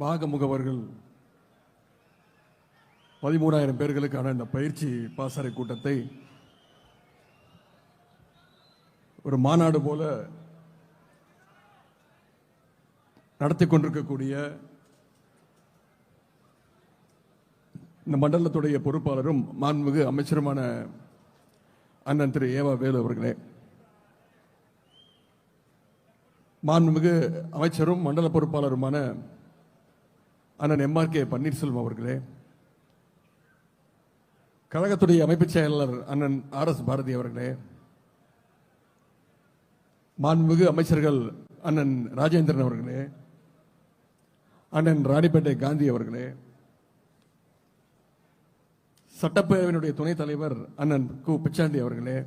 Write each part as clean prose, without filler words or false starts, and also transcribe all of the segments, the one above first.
பாக முகவர்கள் 13,000 பேர்களுக்கான இந்த பயிற்சி பாசறை கூட்டத்தை ஒரு மாநாடு போல நடத்தி கொண்டிருக்கக்கூடிய இந்த மண்டலத்துடைய பொறுப்பாளரும் மாண்புமிகு அமைச்சருமான அண்ணன் திரு ஏவா வேலு அவர்களே, மாண்புமிகு அமைச்சரும் மண்டல பொறுப்பாளருமான அண்ணன் MRK பன்னீர்செல்வம் அவர்களே, கழகத்துடைய அமைப்புச் செயலாளர் அண்ணன் RS பாரதி அவர்களே, மாண்புமிகு அமைச்சர்கள் அண்ணன் ராஜேந்திரன் அவர்களே, அண்ணன் ராணிப்பேட்டை காந்தி அவர்களே, சட்டப்பேரவையினுடைய துணைத் தலைவர் அண்ணன் கு பிச்சாண்டி அவர்களே,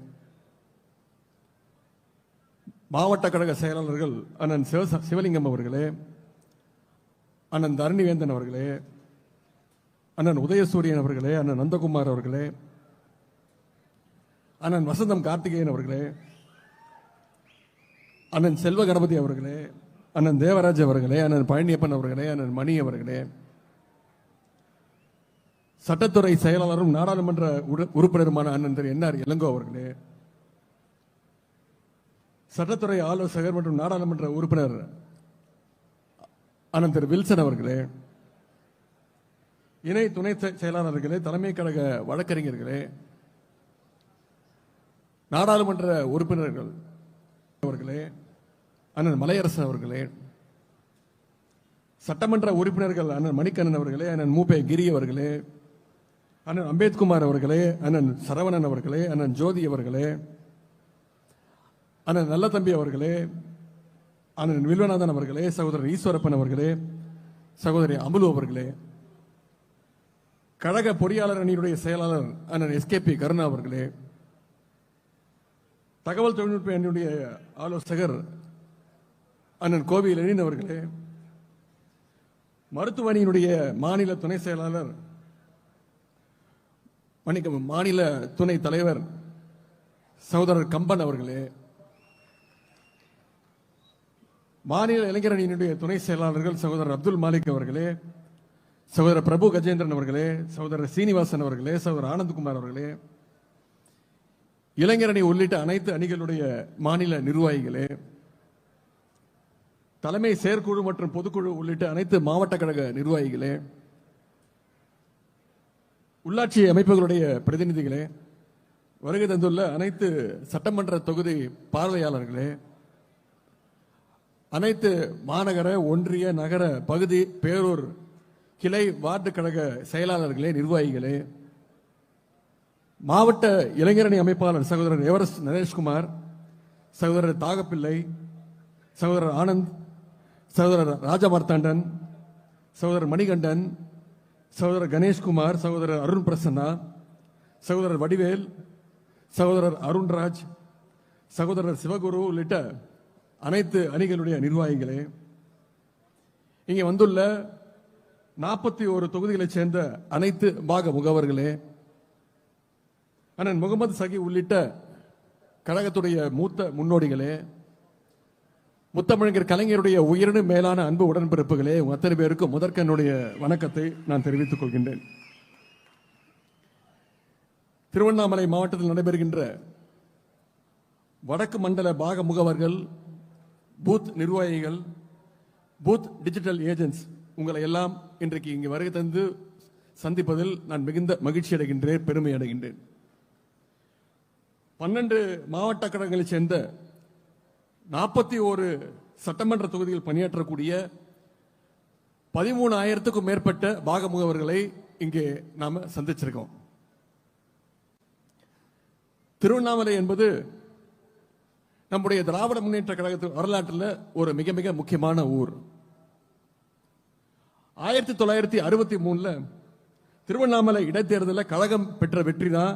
மாவட்ட கழக செயலாளர்கள் அண்ணன் சிவலிங்கம் அவர்களே, அண்ணன் தரணிவேந்தன் அவர்களே, அண்ணன் உதயசூரியன் அவர்களே, அண்ணன் நந்தகுமார் அவர்களே, அண்ணன் வசந்தம் கார்த்திகேயன் அவர்களே, அண்ணன் செல்வ கணபதி அவர்களே, அண்ணன் தேவராஜ் அவர்களே, அண்ணன் பழனியப்பன் அவர்களே, அண்ணன் மணி அவர்களே, சட்டத்துறை செயலாளரும் நாடாளுமன்ற உறுப்பினருமான அண்ணன் திரு NR இளங்கோ அவர்களே, சட்டத்துறை ஆலோசகர் மற்றும் நாடாளுமன்ற உறுப்பினர் அண்ணன் திரு வில்சன் அவர்களே, இணை துணை செயலாளர்களே, தலைமை கழக வழக்கறிஞர்களே, நாடாளுமன்ற உறுப்பினர்கள் அவர்களே, அண்ணன் மலையரசன் அவர்களே, சட்டமன்ற உறுப்பினர்கள் அண்ணன் மணிக்கண்ணன் அவர்களே, அண்ணன் மூப்பே கிரி அவர்களே, அண்ணன் அம்பேத்குமார் அவர்களே, அண்ணன் சரவணன் அவர்களே, அண்ணன் ஜோதி அவர்களே, அண்ணன் நல்லதம்பி அவர்களே, அண்ணன் வில்வநாதன் அவர்களே, சகோதரர் ஈஸ்வரப்பன் அவர்களே, சகோதரி அமுலு அவர்களே, கழக பொறியாளர் அணியுடைய செயலாளர் அண்ணன் SKP கருணா அவர்களே, தகவல் தொழில்நுட்ப அணியுடைய ஆலோசகர் அண்ணன் கோவி லெனின் அவர்களே, மருத்துவ அணியினுடைய மாநில துணை செயலாளர் மாநில துணை தலைவர் சகோதரர் கம்பன் அவர்களே, மாநில இளைஞர் அணியினுடைய துணை செயலாளர்கள் சகோதரர் அப்துல் மாலிக் அவர்களே, சகோதரர் பிரபு கஜேந்திரன் அவர்களே, சகோதரர் சீனிவாசன் அவர்களே, சகோதரர் ஆனந்த்குமார் அவர்களே, இளைஞர் அணி உள்ளிட்ட அனைத்து அணிகளுடைய மாநில நிர்வாகிகளே, தலைமை செயற்குழு மற்றும் பொதுக்குழு உள்ளிட்ட அனைத்து மாவட்ட கழக நிர்வாகிகளே, உள்ளாட்சி அமைப்புகளுடைய பிரதிநிதிகளே, வருகை தந்துள்ள அனைத்து சட்டமன்ற தொகுதி பார்வையாளர்களே, அனைத்து மாநகர ஒன்றிய நகர பகுதி பேரூர் கிளை வார்டு கழக செயலாளர்களே, நிர்வாகிகளே, மாவட்ட இளைஞரணி அமைப்பாளர் சகோதரர் எவரெஸ்ட் நரேஷ்குமார், சகோதரர் தாகப்பிள்ளை, சகோதரர் ஆனந்த், சகோதரர் ராஜமார்த்தாண்டன், சகோதரர் மணிகண்டன், சகோதரர் கணேஷ்குமார், சகோதரர் அருண் பிரசன்னா, சகோதரர் வடிவேல், சகோதரர் அருண்ராஜ், சகோதரர் சிவகுரு உள்ளிட்ட அனைத்து அணிகளுடைய நிர்வாகிகளே, இங்கே வந்துள்ள 41 தொகுதிகளைச் சேர்ந்த அனைத்து பாக முகவர்களே, அண்ணன் முகமது சகி உள்ளிட்ட கழகத்துடைய மூத்த முன்னோடிகளே, முத்தமிழர் கலைஞருடைய உயிரினும் மேலான அன்பு உடன்பிறப்புகளே, அத்தனை பேருக்கும் முதற்கனுடைய வணக்கத்தை நான் தெரிவித்துக் கொள்கின்றேன். திருவண்ணாமலை மாவட்டத்தில் நடைபெறுகின்ற வடக்கு மண்டல பாக முகவர்கள், பூத் நிர்வாகிகள், பூத் டிஜிட்டல் ஏஜென்ட்ஸ் உங்களை எல்லாம் இன்றைக்கு இங்கு வருகை தந்து சந்திப்பதில் நான் மிகுந்த மகிழ்ச்சி அடைகின்றேன், பெருமை அடைகின்றேன். 12 மாவட்ட கழகங்களைச் சேர்ந்த 41 சட்டமன்ற தொகுதியில் பணியாற்றக்கூடிய 13,000க்கும் மேற்பட்ட பாக முகவர்களை இங்கே நாம சந்திச்சிருக்கோம். திருவண்ணாமலை என்பது நம்முடைய திராவிட முன்னேற்ற கழகத்தின் வரலாற்றில் ஒரு மிக மிக முக்கியமான ஊர். 1963 திருவண்ணாமலை இடைத்தேர்தலில் கழகம் பெற்ற வெற்றி தான்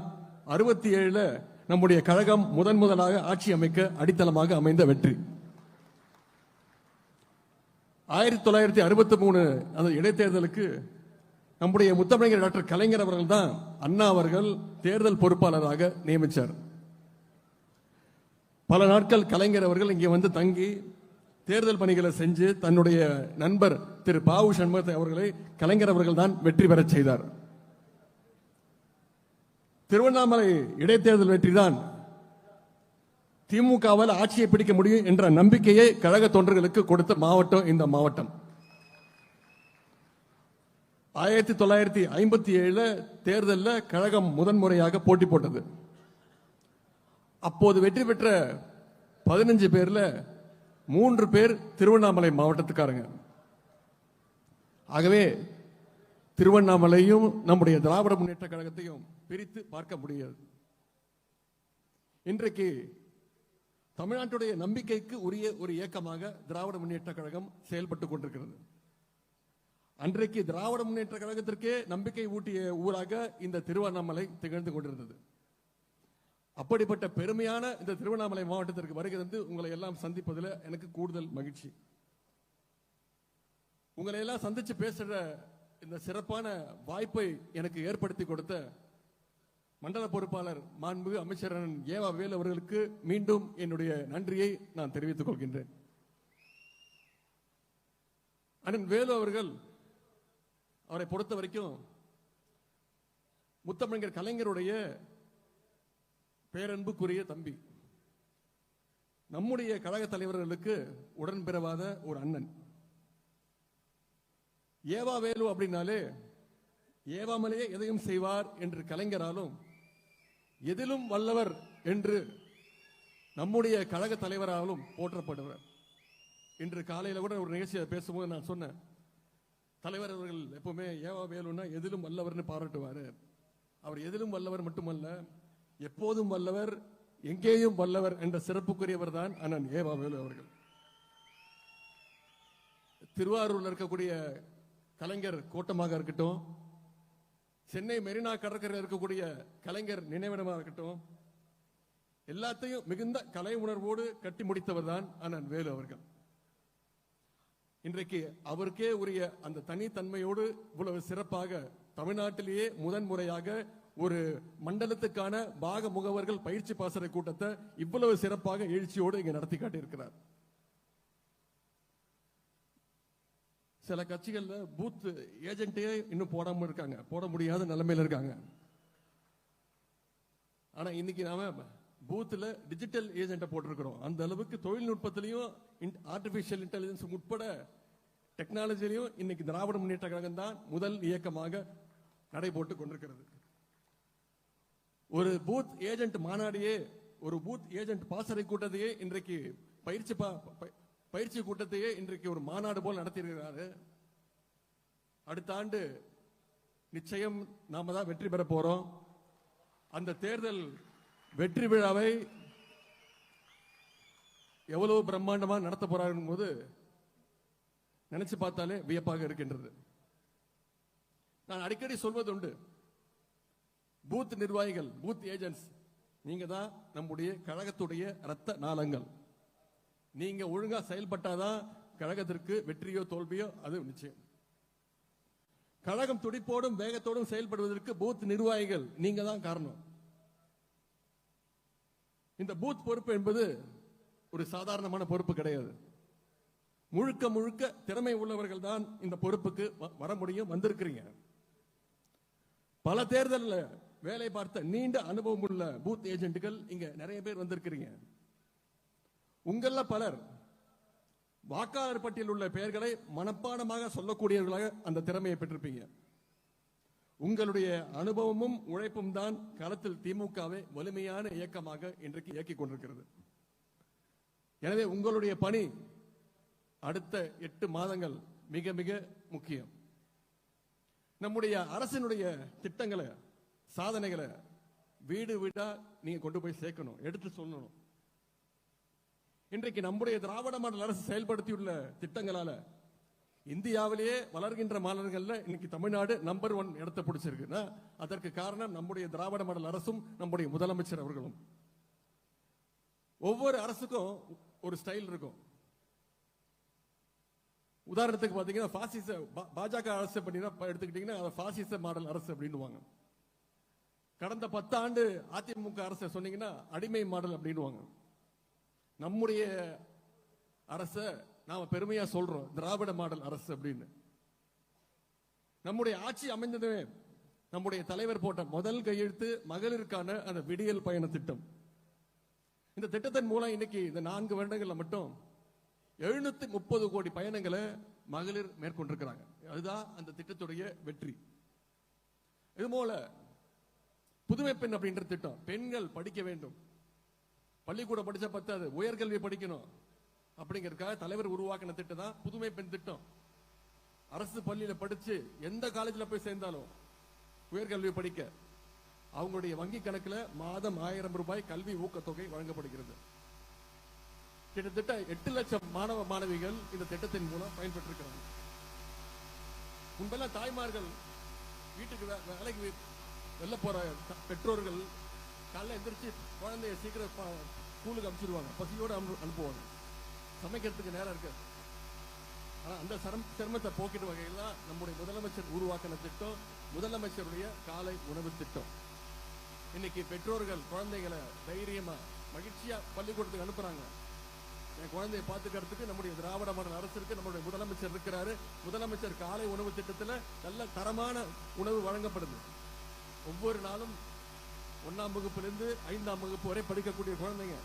67 நம்முடைய கழகம் முதலாக ஆட்சி அமைக்க அடித்தளமாக அமைந்த வெற்றி. 1963 அந்த இடைத்தேர்தலுக்கு நம்முடைய முத்தமிழர் டாக்டர் கலைஞர் அவர்கள் தான் அண்ணா அவர்கள் தேர்தல் பொறுப்பாளராக நியமித்தார். பல நாட்கள் கலைஞர் அவர்கள் இங்கே வந்து தங்கி தேர்தல் பணிகளை செஞ்சு தன்னுடைய நண்பர் திரு பாவு சண்முகத்தை அவர்களை கலைஞர் அவர்கள் தான் வெற்றி பெறச் செய்தார். திருவண்ணாமலை இடைத்தேர்தல் வெற்றிதான் திமுகவால் ஆட்சியை பிடிக்க முடியும் என்ற நம்பிக்கையை கழக தொண்டர்களுக்கு கொடுத்த மாவட்டம் இந்த மாவட்டம். 1957 தேர்தலில் கழகம் முதன்முறையாக போட்டி போட்டது. அப்போது வெற்றி பெற்ற 15 பேர்ல 3 பேர் திருவண்ணாமலை மாவட்டத்துக்காரங்க. ஆகவே திருவண்ணாமலையும் நம்முடைய திராவிட முன்னேற்ற கழகத்தையும் பிரித்து பார்க்க முடியாது. இன்றைக்கு தமிழ்நாட்டுடைய நம்பிக்கைக்கு உரிய ஒரு இயக்கமாக திராவிட முன்னேற்ற கழகம் செயல்பட்டுக் கொண்டிருக்கிறது. அன்றைக்கு திராவிட முன்னேற்ற கழகத்திற்கே நம்பிக்கை ஊட்டிய ஊராக இந்த திருவண்ணாமலை திகழ்ந்து கொண்டிருந்தது. அப்படிப்பட்ட பெருமையான இந்த திருவண்ணாமலை மாவட்டத்திற்கு வருகை தந்து உங்களை எல்லாம் சந்திப்பதில் எனக்கு கூடுதல் மகிழ்ச்சி. உங்களை எல்லாம் சந்திச்சு பேசுற இந்த சிறப்பான வாய்ப்பை எனக்கு ஏற்படுத்தி கொடுத்த மண்டல பொறுப்பாளர் மாண்புமிகு அமைச்சர் ஏவா வேலு அவர்களுக்கு மீண்டும் என்னுடைய நன்றியை நான் தெரிவித்துக் கொள்கின்றேன். அண்ணன் வேலு அவர்கள், அவரை பொறுத்த வரைக்கும் முத்தமிழர் கலைஞருடைய பேரன்புக்குரிய தம்பி, நம்முடைய கழக தலைவர்களுக்கு உடன்பிறவாத ஒரு அண்ணன். ஏவா வேலு அப்படின்னாலே ஏவாமலேயே எதையும் செய்வார் என்று கலைஞராலும், எதிலும் வல்லவர் என்று நம்முடைய கழக தலைவராலும் போற்றப்படுவார். இன்று காலையில் கூட ஒரு நிகழ்ச்சியை பேசும்போது நான் சொன்னேன், தலைவர் அவர்கள் எப்பவுமே ஏவா வேலுன்னா எதிலும் வல்லவர்னு பாராட்டுவார். அவர் எதிலும் வல்லவர் மட்டுமல்ல, எப்போதும் வல்லவர், எங்கேயும் வல்லவர் என்ற சிறப்புக்குரியவர் தான் அண்ணன் ஏவா வேலு அவர்கள். திருவாரூரில் இருக்கக்கூடிய கலைஞர் கோட்டமாக இருக்கட்டும், சென்னை மெரினா கடற்கரையில் இருக்கக்கூடிய கலைஞர் நினைவிடமாக இருக்கட்டும், எல்லாத்தையும் மிகுந்த கலை உணர்வோடு கட்டி முடித்தவர் தான் அண்ணன் வேலு அவர்கள். இன்றைக்கு அவருக்கே உரிய அந்த தனித்தன்மையோடு இவ்வளவு சிறப்பாக தமிழ்நாட்டிலேயே முதன்முறையாக ஒரு மண்டலத்துக்கான பாக முகவர்கள் பயிற்சி பாசறை கூட்டத்தை இவ்வளவு சிறப்பாக எழுச்சியோடு இங்க நடத்தி காட்டியிருக்கிறார். சில கட்சிகள்ல பூத் ஏஜென்ட்டே இன்னும் போடாம இருக்காங்க, போட முடியாத நிலைமையில இருக்காங்க. ஆனா இன்னைக்கு நாம பூத்ல டிஜிட்டல் ஏஜென்ட்டை போட்டிருக்கிறோம். அந்த அளவுக்கு தொழில்நுட்பத்திலையும் ஆர்டிபிஷியல் இன்டெலிஜென்ஸ் உட்பட டெக்னாலஜிலையும் இன்னைக்கு திராவிட முன்னேற்ற கழகம் தான் முதல் இயக்கமாக நடைபோட்டு கொண்டிருக்கிறது. ஒரு பூத் ஏஜென்ட் மாநாடையே, ஒரு பூத் ஏஜென்ட் பாசறை கூட்டத்தையே இன்றைக்கு பயிற்சி கூட்டத்தையே இன்றைக்கு ஒரு மாநாடு போல் நடத்தியிருக்கிறாரு. அடுத்த ஆண்டு நிச்சயம் நாம தான் வெற்றி பெற போறோம். அந்த தேர்தல் வெற்றி விழாவை எவ்வளவு பிரம்மாண்டமா நடத்த போறாங்க போது நினைச்சு பார்த்தாலே வியப்பாக இருக்கின்றது. நான் அடிக்கடி சொல்வது உண்டு, பூத் நிர்வாகிகள், பூத் ஏஜென்ட்ஸ், நீங்க தான் நம்முடைய கழகத்துடைய இரத்த நாளங்கள். நீங்க ஒழுங்கா செயல்பட்டாதான் கழகத்திற்கு வெற்றியோ தோல்வியோ அது நிச்சயம். கழகம் துடிப்போடும் வேகத்தோடும் செயல்படுவதற்கு பூத் நிர்வாகிகள் நீங்க தான் காரணம். இந்த பூத் பொறுப்பு என்பது ஒரு சாதாரணமான பொறுப்பு கிடையாது. முழுக்க முழுக்க திறமை உள்ளவர்கள் தான் இந்த பொறுப்புக்கு வர முடியும், வந்திருக்கிறீங்க. பல தேர்தலில் வேலை பார்த்த நீண்ட அனுபவம் உள்ள பூத் ஏஜென்ட்டுகள் இங்க நிறைய பேர் வந்திருக்கிறீங்க. உங்கள பலர் வாக்காளர் பட்டியலில் உள்ள பெயர்களை மனப்பாடமாக சொல்லக்கூடியவர்களாக அந்த திறமையை பெற்றிருப்பீங்க. உங்களுடைய அனுபவமும் உழைப்பும் தான் களத்தில் திமுகவை வலிமையான இயக்கமாக இன்றைக்கு இயக்கிக் கொண்டிருக்கிறது. எனவே உங்களுடைய பணி அடுத்த 8 மாதங்கள் மிக மிக முக்கியம். நம்முடைய அரசினுடைய திட்டங்களை, சாதனைகளை வீடு வீடா நீங்க கொண்டு போய் சேர்க்கணும், எடுத்து சொல்லணும். இன்றைக்கு நம்முடைய திராவிட மாடல் அரசு செயல்படுத்தியுள்ள திட்டங்களால இந்தியாவிலேயே வளர்கின்ற மாநிலங்கள்ல இன்னைக்கு தமிழ்நாடு நம்பர் 1 இடத்தை பிடிச்சிருக்குன்னா அதற்கு காரணம் நம்முடைய திராவிட மாடல் அரசும் நம்முடைய முதலமைச்சர் அவர்களும். ஒவ்வொரு அரசுக்கும் ஒரு ஸ்டைல் இருக்கும். உதாரணத்துக்கு பாத்தீங்கன்னா பாசிச பாஜக அரசு எடுத்துக்கிட்டீங்கன்னா பாசிச மாடல் அரசு அப்படின்னுவாங்க. கடந்த 10 ஆண்டு அதிமுக அரசு சொன்னீங்கன்னா அடிமை மாடல் அப்படின்னுவாங்க. நம்முடைய அரச நாம பெருமையா சொல்றோம் திராவிட மாடல் அரசு அப்படின்னு. நம்முடைய ஆட்சி அமைந்ததுமே நம்முடைய தலைவர் போட்ட முதல் கையெழுத்து மகளிருக்கான அந்த விடியல் பயண திட்டம். இந்த திட்டத்தின் மூலம் இன்னைக்கு இந்த 4 வருடங்கள்ல மட்டும் 730 கோடி பயணங்களை மகளிர் மேற்கொண்டிருக்கிறாங்க. அதுதான் அந்த திட்டத்துடைய வெற்றி. இது போல புதுமை பெண் அப்படின்ற திட்டம், பெண்கள் படிக்க வேண்டும், பள்ளிக்கூடம் படிச்சா பத்தாது, உயர்கல்வி படிக்கணும் அப்படிங்கறதுக்காக தலைவர் உருவாக்கின திட்டம் தான் புதுமை பெண் திட்டம். அரசு பள்ளியில படிச்சு எந்த காலேஜ்ல போய் சேர்ந்தாலும் உயர்கல்வி படிக்க அவங்களுடைய வங்கி கணக்குல மாதம் 1000 ரூபாய் கல்வி ஊக்கத்தொகை வழங்கப்படுகிறது. கிட்டத்தட்ட 8 லட்சம் மாணவ மாணவிகள் இந்த திட்டத்தின் மூலம் பயன்பெற்றிருக்கிறாங்க. முன்பெல்லாம் தாய்மார்கள் வீட்டுக்கு வேலைக்கு வெளில போற பெற்றோர்கள் காலைல எந்திரிச்சு குழந்தைய சீக்கிரம் ஸ்கூலுக்கு அனுப்பிச்சிருவாங்க, பசியோட அனுப்புவாங்க, சமைக்கிறதுக்கு நேரம் இருக்கு. ஆனா அந்த சிரமத்தை போக்கிட்டு வகையில் தான் நம்முடைய முதலமைச்சர் உருவாக்கின திட்டம் முதலமைச்சருடைய காலை உணவு திட்டம். இன்னைக்கு பெற்றோர்கள் குழந்தைகளை தைரியமா மகிழ்ச்சியா பள்ளிக்கூடத்துக்கு அனுப்புறாங்க. என் குழந்தையை பார்த்துக்கிறதுக்கு நம்முடைய திராவிட மாடல் அரசு இருக்கு, நம்முடைய முதலமைச்சர் இருக்கிறாரு. முதலமைச்சர் காலை உணவு திட்டத்தில் நல்ல தரமான உணவு வழங்கப்படுது. ஒவ்வொரு நாளும் 1ஆம் வகுப்பிலிருந்து 5ஆம் வகுப்பு வரை படிக்கக்கூடிய குழந்தைங்க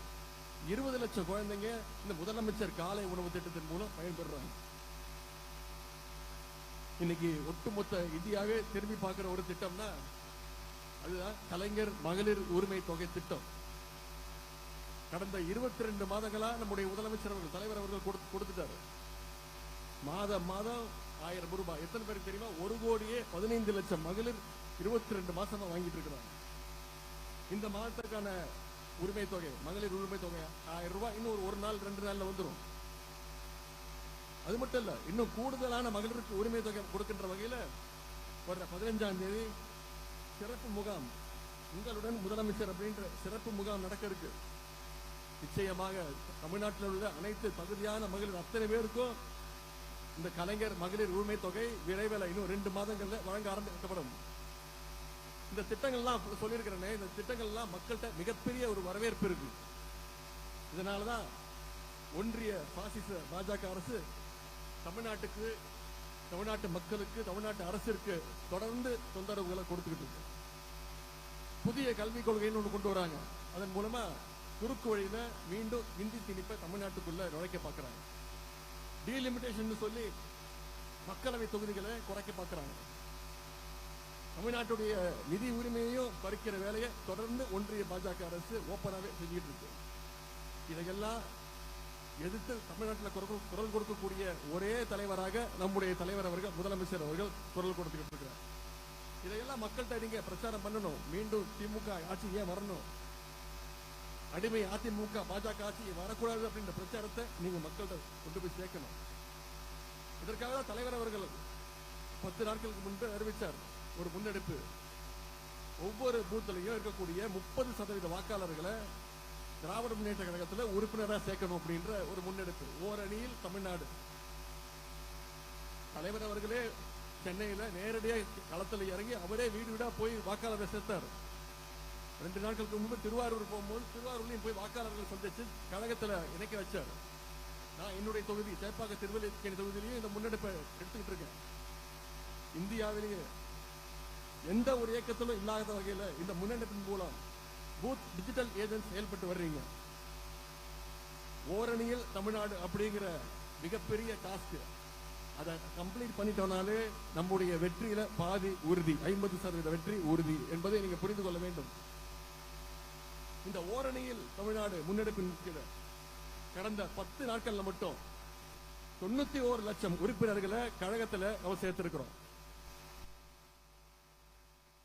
20 லட்சம் குழந்தைங்க இந்த முதலமைச்சர் காலை உணவு திட்டத்தின் மூலம் பயன்பெறாங்க. இன்னைக்கு ஒட்டுமொத்த இந்தியாவே திரும்பி பார்க்கிற ஒரு திட்டம்னா அதுதான் கலைஞர் மகளிர் உரிமை தொகை திட்டம். கடந்த 22 மாதங்களா நம்முடைய முதலமைச்சர் அவர்கள் தலைவர் அவர்கள் கொடுத்துட்டாரு. மாதம் 1000 ரூபாய். எத்தனை பேருக்கு தெரியுமா? 1,15,00,000 மகளிர் 22 மாசமா வாங்கிட்டு இருக்கிறாங்க. இந்த மாதத்துக்கான உரிமை தொகை, மகளிர் உரிமை தொகை 1000 ரூபாய் இன்னும் ஒரு நாள் 2 நாள்ல வந்துடும். அது மட்டும் இல்ல, இன்னும் கூடுதலான மகளிருக்கு உரிமை தொகை கொடுக்கின்ற வகையில வர 15ஆம் தேதி சிறப்பு முகாம், உங்களுடன் முதலமைச்சர் அப்படின்ற சிறப்பு முகாம் நடக்க இருக்கு. நிச்சயமாக தமிழ்நாட்டில் உள்ள அனைத்து தகுதியான மகளிர் அத்தனை பேருக்கும் இந்த கலைஞர் மகளிர் உரிமை தொகை விரைவில் இன்னும் 2 மாதங்கள்ல வழங்க ஆரம்பிக்கப்படும். இந்த திட்டங்கள்லாம் சொல்லியிருக்கிறேனே, இந்த திட்டங்கள்லாம் மக்கள்கிட்ட மிகப்பெரிய ஒரு வரவேற்பு இருக்கு. இதனாலதான் ஒன்றிய பாசிச பாஜக அரசு தமிழ்நாட்டுக்கு, தமிழ்நாட்டு மக்களுக்கு, தமிழ்நாட்டு அரசிற்கு தொடர்ந்து தொந்தரவுகளை கொடுத்துக்கிட்டு இருக்கு. புதிய கல்விக் கொள்கைன்னு ஒன்று கொண்டு வராங்க. அதன் மூலமா குறுக்கு வழியில மீண்டும் இந்தி திணிப்பை தமிழ்நாட்டுக்குள்ள நுழைக்க பார்க்கிறாங்க. டீலிமிட்டேஷன் சொல்லி மக்களவை தொகுதிகளை குறைக்க பார்க்கிறாங்க. தமிழ்நாட்டுடைய நிதி உரிமையையும் பறிக்கிற வேலையை தொடர்ந்து ஒன்றிய பாஜக அரசு ஓப்பனாவே செஞ்சுட்டு இருக்கு. இதையெல்லாம் எதிர்த்து தமிழ்நாட்டில் குரல் கொடுக்கக்கூடிய ஒரே தலைவராக நம்முடைய தலைவர் அவர்கள், முதலமைச்சர் அவர்கள் குரல் கொடுத்துக்கிட்டு இருக்கிறார். இதையெல்லாம் மக்கள்கிட்ட நீங்க பிரச்சாரம் பண்ணணும். மீண்டும் திமுக ஆட்சி ஏன் வரணும், அடிமை அதிமுக பாஜக ஆட்சி வரக்கூடாது அப்படின்ற பிரச்சாரத்தை நீங்க மக்கள்கிட்ட கொண்டு போய் சேர்க்கணும். இதற்காக தான் தலைவர் அவர்கள் 10 நாட்களுக்கு முன்பு அறிவித்தார் ஒரு முன்னெடுப்பு. ஒவ்வொரு பூத்திலையும் இருக்கக்கூடிய 30% வாக்காளர்களை திராவிட முன்னேற்ற கழகத்தில் உறுப்பினராக சேர்க்கணும் அப்படின்ற ஒரு முன்னெடுப்பு. ஓரணியில் தமிழ்நாடு. தலைவர் அவர்களே சென்னையில நேரடியாக களத்தில் இறங்கி அவரே வீடு வீடா போய் வாக்காளரை சேர்த்தார். 2 நாட்களுக்கு முன்பு திருவாரூர் போகும்போது திருவாரூர்லையும் போய் வாக்காளர்கள் சந்திச்சு கழகத்தில் இணைக்க வச்சார். நான் என்னுடைய தொகுதி சேப்பாக்க திருவல்லிக்கேணி தொகுதியிலையும் இந்த முன்னெடுப்பை எடுத்துக்கிட்டு இருக்கேன். இந்தியாவிலேயே எந்த ஒரு இயக்கத்திலும் இல்லாத வகையில் இந்த முன்னெடுப்பின் மூலம் பூத் டிஜிட்டல் ஏஜென்ட் செயல்பட்டு வர்றீங்க. ஓரணியில் தமிழ்நாடு அப்படிங்கிற மிகப்பெரிய டாஸ்க், அதை கம்ப்ளீட் பண்ணிட்டோம்னாலே நம்முடைய வெற்றியில பாதி உறுதி, 50% வெற்றி உறுதி என்பதை நீங்க புரிந்து கொள்ள வேண்டும். இந்த ஓரணியில் தமிழ்நாடு முன்னெடுப்பின் கீழ் கடந்த 10 நாட்கள்ல மட்டும் 91 லட்சம் உறுப்பினர்களை கழகத்தில் நம்ம சேர்த்திருக்கிறோம்.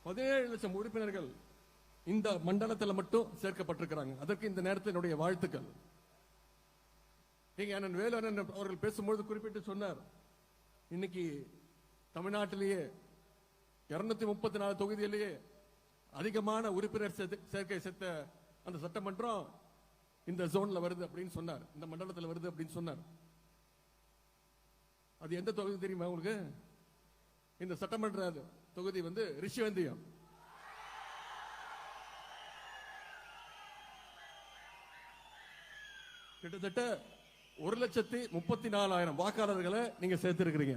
17 லட்சம் உறுப்பினர்கள் இந்த மண்டலத்தில் மட்டும் சேர்க்கப்பட்டிருக்கிறாங்க. அதற்கு இந்த நேரத்தில் என்னுடைய வாழ்த்துக்கள். அண்ணன் வேலு அண்ணன் அவர்கள் பேசும்போது குறிப்பிட்டு சொன்னார், இன்னைக்கு தமிழ்நாட்டிலேயே 234 தொகுதியிலேயே அதிகமான உறுப்பினர் சேர்க்கை சேர்த்த அந்த சட்டமன்றம் இந்த ஜோன்ல வருது அப்படின்னு சொன்னார், இந்த மண்டலத்தில் வருது அப்படின்னு சொன்னார். அது எந்த தொகுதி தெரியுமா உங்களுக்கு? இந்த சட்டமன்ற தொகுதி ரிஷிவந்தியம். கிட்டத்தட்ட 1,34,000 வாக்காளர்களை நீங்க சேர்த்திருக்கிறீங்க.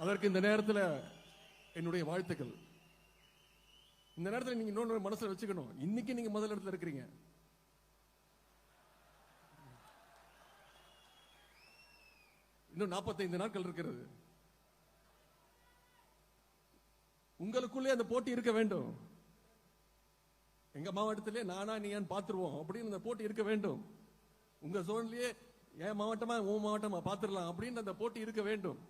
அதற்கு இந்த நேரத்தில் என்னுடைய வாழ்த்துக்கள். இந்த நேரத்தில் நீங்க இன்னொன்று மனசுல வச்சுக்கணும், இன்னைக்கு நீங்க முதல் இடத்துல இருக்கிறீங்க. இன்னும் 45 நாட்கள் இருக்கிறது. உங்களுக்குள்ளே அந்த போட்டி இருக்க வேண்டும். எங்க மாவட்டத்திலே நானா நீயான்னு பாத்துருவோம் அப்படின்னு அந்த போட்டி இருக்க வேண்டும். உங்க சோன்லயே என் மாவட்டமா உன் மாவட்டமா பாத்துடலாம் அப்படின்னு அந்த போட்டி இருக்க வேண்டும்.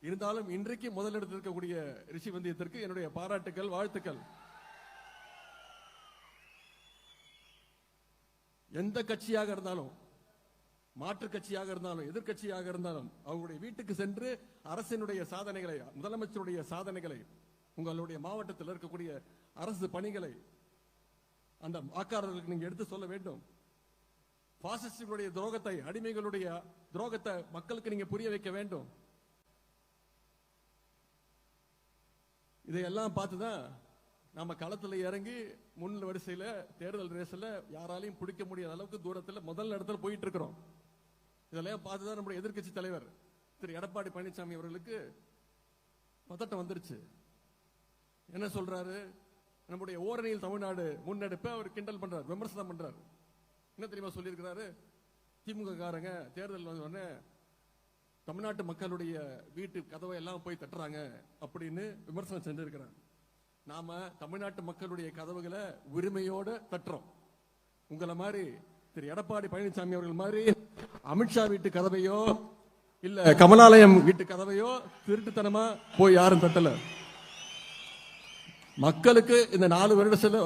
இருந்தாலும் இன்றைக்கு முதலிடத்தில் இருக்கக்கூடிய ரிஷி வந்தியத்திற்கு என்னுடைய பாராட்டுக்கள், வாழ்த்துக்கள். எந்த கட்சியாக இருந்தாலும், மாற்று கட்சியாக இருந்தாலும், எதிர்கட்சியாக இருந்தாலும், அவங்களுடைய வீட்டுக்கு சென்று அரசினுடைய சாதனைகளை, முதலமைச்சருடைய சாதனைகளை, உங்களுடைய மாவட்டத்தில் இருக்கக்கூடிய அரசு பணிகளை அந்த வாக்காளர்களுக்கு நீங்க எடுத்து சொல்ல வேண்டும். பாசிஸ்டுகளுடைய துரோகத்தை, அடிமைகளுடைய துரோகத்தை மக்களுக்கு நீங்க புரிய வைக்க வேண்டும். இதையெல்லாம் பார்த்துதான் நம்ம களத்தில் இறங்கி முன் வரிசையில தேர்தல் ரேஸ்ல யாராலையும் பிடிக்க முடியாத அளவுக்கு தூரத்தில் முதல் இடத்துல போயிட்டு இருக்கிறோம். இதெல்லாம் பார்த்துதான் நம்முடைய எதிர்கட்சி தலைவர் திரு எடப்பாடி பழனிசாமி அவர்களுக்கு பதட்டம் வந்துருச்சு. என்ன சொல்றாரு? நம்முடைய ஓரணியில் தமிழ்நாடு முன்னெடுப்ப அவர் கிண்டல் பண்றார், விமர்சனம் பண்றார். என்ன தெரியுமா சொல்லியிருக்கிறாரு? திமுக காரங்க தேர்தல் வந்தோடனே தமிழ்நாட்டு மக்களுடைய வீட்டு கதவை எல்லாம் போய் தட்டுறாங்க அப்படின்னு விமர்சனம் செஞ்சிருக்கிறார். நாம தமிழ்நாட்டு மக்களுடைய கதவுகளை உரிமையோட தட்டுறோம். உங்களை மாதிரி திரு எடப்பாடி பழனிசாமி அவர்கள் மாதிரி அமித்ஷா வீட்டு கதவையோ இல்ல கமலாலயம் வீட்டு கதவையோ திருட்டுத்தனமா போய் யாரும் தட்டல. மக்களுக்கு இந்த 4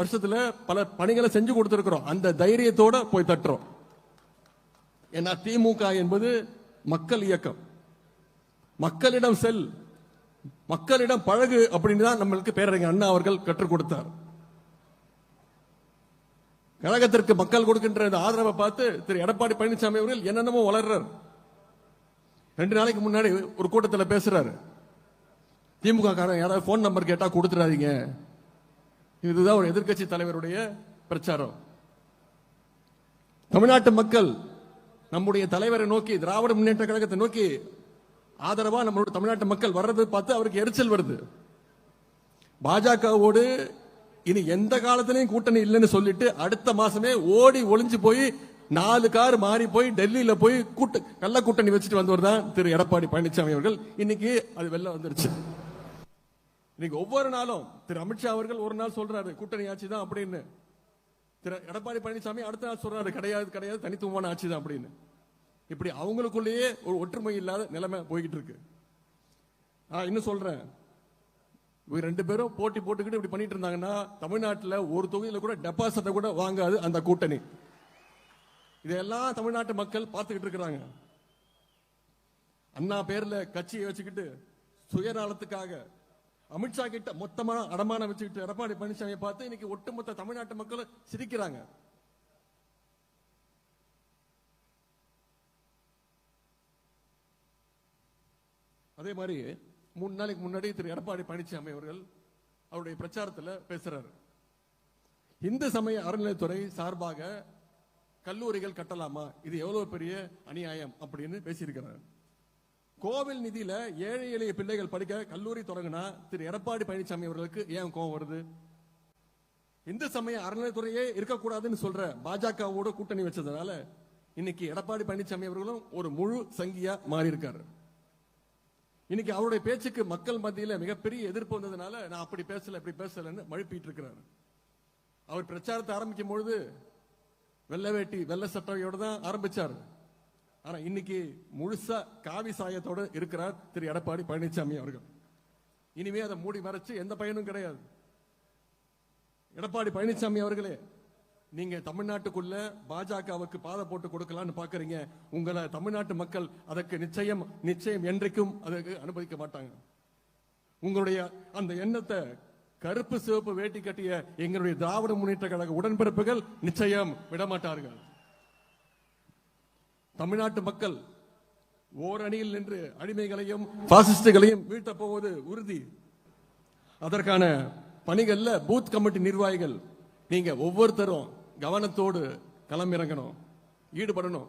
வருஷத்துல பல பணிகளை செஞ்சு கொடுத்திருக்கிறோம். அந்த தைரியத்தோட போய் தட்டுறோம். ஏன்னா திமுக என்பது மக்கள் இயக்கம். மக்களிடம் செல், மக்களிடம் பழகு அப்படின்னு தான் நம்மளுக்கு பேரறிஞர் அண்ணா அவர்கள் கற்றுக் கொடுத்தார். கழகத்திற்கு மக்கள் கொடுக்கின்ற ஆதரவை பார்த்து திரு எடப்பாடி பழனிசாமி அவர்கள் என்னென்னமோ வளர்றார். 2 நாளைக்கு முன்னாடி ஒரு கூட்டத்தில் பேசுறாரு, திமுக காரன் யாராவது போன் நம்பர் கேட்டா கொடுத்துறாதீங்க. இதுதான் ஒரு எதிர்கட்சி தலைவருடைய பிரச்சாரம். தமிழ்நாட்டு மக்கள் நம்முடைய தலைவரை நோக்கி, திராவிட முன்னேற்ற கழகத்தை நோக்கி ஆதரவா நம்மளுடைய தமிழ்நாட்டு மக்கள் வர்றது பார்த்து அவருக்கு எரிச்சல் வருது. பாஜகவோடு இனி எந்த காலத்திலையும் கூட்டணி இல்லைன்னு சொல்லிட்டு அடுத்த மாசமே ஓடி ஒளிஞ்சு போய் 4 கார் மாறி போய் டெல்லியில போய் கள்ள கூட்டணி வச்சுட்டு வந்தவர் தான் திரு எடப்பாடி பழனிசாமி அவர்கள். இன்னைக்கு அது வெளில வந்துருச்சு. இன்னைக்கு ஒவ்வொரு நாளும் திரு அமித்ஷா அவர்கள் ஒரு நாள் சொல்றாரு கூட்டணி ஆட்சி தான் அப்படின்னு. திரு எடப்பாடி பழனிசாமி அடுத்த நாள் சொல்றாரு கிடையாது தனித்துவமான ஆட்சி தான் அப்படின்னு. இப்படி அவங்களுக்குள்ளேயே ஒரு ஒற்றுமை இல்லாத நிலைமை போய்கிட்டு இருக்கு. இன்னும் சொல்றேன், இவங்க 2 பேரும் போட்டி போட்டுக்கிட்டு இப்படி பண்ணிட்டு இருந்தாங்கன்னா தமிழ்நாட்டில் ஒரு தொகுதியில் கூட டெபாசிட்டை கூட வாங்காது அந்த கூட்டணி. இதெல்லாம் தமிழ்நாட்டு மக்கள் பார்த்துக்கிட்டு இருக்கிறாங்க. அண்ணா பேர்ல கட்சியை வச்சுக்கிட்டு சுயநலத்துக்காக அமித்ஷா கிட்ட மொத்தமா அடமானம் வச்சுக்கிட்டு எடப்பாடி பழனிசாமியை பார்த்து இன்னைக்கு ஒட்டுமொத்த தமிழ்நாட்டு மக்கள் சிரிக்கிறாங்க. அதே மாதிரி 3 நாளைக்கு முன்னாடி திரு எடப்பாடி பழனிசாமி அவர்கள் அவருடைய பிரச்சாரத்தில் பேசுறாரு, இந்து சமய அறநிலையத்துறை சார்பாக கல்லூரிகள் கட்டலாமா, இது எவ்வளவு பெரிய அநியாயம் அப்படின்னு பேசியிருக்கிறார். கோவில் நிதியில ஏழை எளிய பிள்ளைகள் படிக்க கல்லூரி தொடங்கினா திரு எடப்பாடி பழனிசாமி அவர்களுக்கு ஏன் கோபம் வருது? இந்து சமய அறநிலையத்துறையே இருக்கக்கூடாதுன்னு சொல்ற பாஜகவோட கூட்டணி வச்சதுனால இன்னைக்கு எடப்பாடி பழனிசாமி அவர்களும் ஒரு முழு சங்கியா மாறி இருக்காரு. இன்னைக்கு அவருடைய பேச்சுக்கு மக்கள் மத்தியில மிகப்பெரிய எதிர்ப்பு வந்ததுனால நான் அப்படி பேசல இப்படி பேசலன்னு மழுப்பிட்டு இருக்கிறார். அவர் பிரச்சாரத்தை ஆரம்பிக்கும் பொழுது வெள்ளை வேட்டி வெள்ளை சட்டையோட தான் ஆரம்பிச்சார். ஆனா இன்னைக்கு முழுசா காவி சாயத்தோடு இருக்கிறார் திரு எடப்பாடி பழனிசாமி அவர்கள். இனிமே அதை மூடி மறைச்சு எந்த பயனும் கிடையாது. எடப்பாடி பழனிசாமி அவர்களே, நீங்க தமிழ்நாட்டுக்குள்ள பாஜகவுக்கு பாதை போட்டு கொடுக்கலாம்னு பாக்குறீங்க. உங்களை தமிழ்நாட்டு மக்கள் அதற்கு நிச்சயம் என்றைக்கும் அதற்கு அனுமதிக்க மாட்டாங்க. உங்களுடைய அந்த எண்ணத்தை கருப்பு சிவப்பு வேட்டி கட்டிய எங்களுடைய திராவிட முன்னேற்ற கழக உடன்பிறப்புகள் நிச்சயம் விடமாட்டார்கள். தமிழ்நாட்டு மக்கள் ஓரணியில் நின்று அடிமைகளையும் பாசிஸ்டுகளையும் வீழ்த்த போவது உறுதி. அதற்கான பணிகள்ல பூத் கமிட்டி நிர்வாகிகள் நீங்க ஒவ்வொருத்தரும் கவனத்தோடு களம் இறங்கணும், ஈடுபடணும்.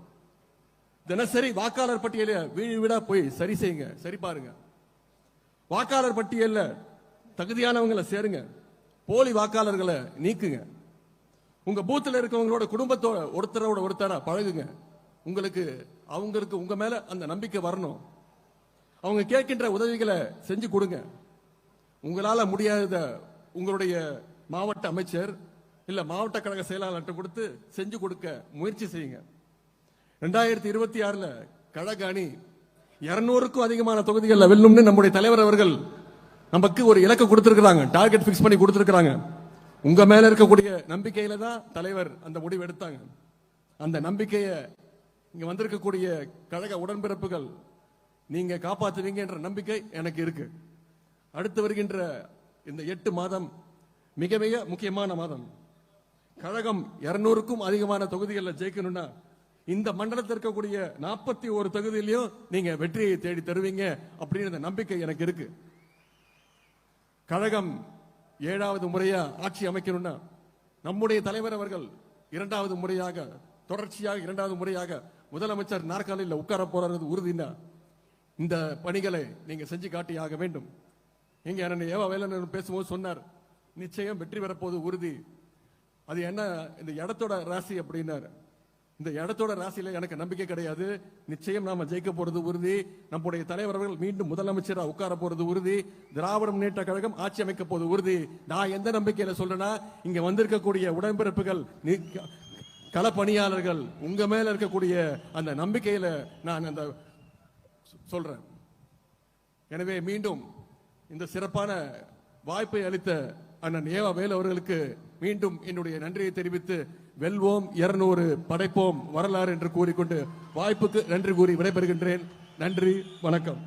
தினசரி வாக்காளர் பட்டியலை வீடு வீடா போய் சரி செய்யுங்க, சரி பாருங்க. வாக்காளர் பட்டியல்ல தகுதியானவங்களை சேருங்க, போலி வாக்காளர்களை நீக்குங்க. உங்க பூத்துல இருக்கவங்களோட குடும்பத்தோட ஒருத்தரா பழகுங்க. அவங்களுக்கு உங்க மேல அந்த நம்பிக்கை வரணும். அவங்க கேட்கின்ற உதவிகளை செஞ்சு கொடுங்க. உங்களால முடியாத உங்களுடைய மாவட்ட அமைச்சர் இல்ல மாவட்ட கழக செயலாளர்கிட்ட கொடுத்து செஞ்சு கொடுக்க முயற்சி செய்யுங்க. 2026 கழக அணி 200க்கும் அதிகமான தொகுதிகளில் வெல்லும்னு நம்முடைய தலைவர் அவர்கள் நமக்கு ஒரு இலக்கு கொடுத்திருக்கிறாங்க, டார்கெட் பிக்ஸ் பண்ணி கொடுத்திருக்கிறாங்க. உங்க மேல இருக்கக்கூடிய நம்பிக்கையில தான் தலைவர் அந்த முடிவு எடுத்தாங்க. அந்த நம்பிக்கையை இங்க வந்திருக்கக்கூடிய கழக உடன்பிறப்புகள் நீங்க காப்பாற்றுவீங்க என்ற நம்பிக்கை எனக்கு இருக்கு. அடுத்து வருகின்ற இந்த 8 மாதம் மிக மிக முக்கியமான மாதம். கழகம் 200க்கும் அதிகமான தொகுதிகளில் ஜெயிக்கணும்னா இந்த மண்டலத்தில் இருக்கக்கூடிய 41 தொகுதியிலையும் நீங்க வெற்றியை தேடி தருவீங்க அப்படின்ற நம்பிக்கை எனக்கு இருக்கு. கழகம் 7வது முறையா ஆட்சி அமைக்கணும்னா நம்முடைய தலைவர் அவர்கள் தொடர்ச்சியாக 2வது முறையாக முதலமைச்சர் நாற்காலியில் உட்கார போறது உறுதினா இந்த பணிகளை நீங்க செஞ்சு காட்டி ஆக வேண்டும். இங்க அண்ணன் ஏவா வேலன் பேசும்போது சொன்னார், நிச்சயம் வெற்றி பெறப்போது உறுதி. அது என்ன, இந்த இடத்தோட ராசி அப்படின்னாரு. இந்த இடத்தோட ராசியில எனக்கு நம்பிக்கை கிடையாது. நிச்சயம் நாம ஜெயிக்க போறது உறுதி. நம்முடைய தலைவர்கள் மீண்டும் முதலமைச்சரா உட்கார போறது உறுதி. திராவிட முன்னேற்ற கழகம் ஆட்சி அமைக்க போது உறுதி. நான் எந்த நம்பிக்கையில சொல்றேன்னா, இங்க வந்திருக்கக்கூடிய உடன்பிறப்புகள், களப்பணியாளர்கள், உங்க மேல இருக்கக்கூடிய அந்த நம்பிக்கையில நான் அந்த சொல்றேன். எனவே மீண்டும் இந்த சிறப்பான வாய்ப்பை அளித்த அண்ணன் ஏவா வேலு அவர்களுக்கு மீண்டும் என்னுடைய நன்றியை தெரிவித்து, வெல்வோம் 200 படைப்போம் வரலாறு என்று கூறிக்கொண்டு வாய்ப்புக்கு நன்றி கூறி விடைபெறுகின்றேன். நன்றி, வணக்கம்.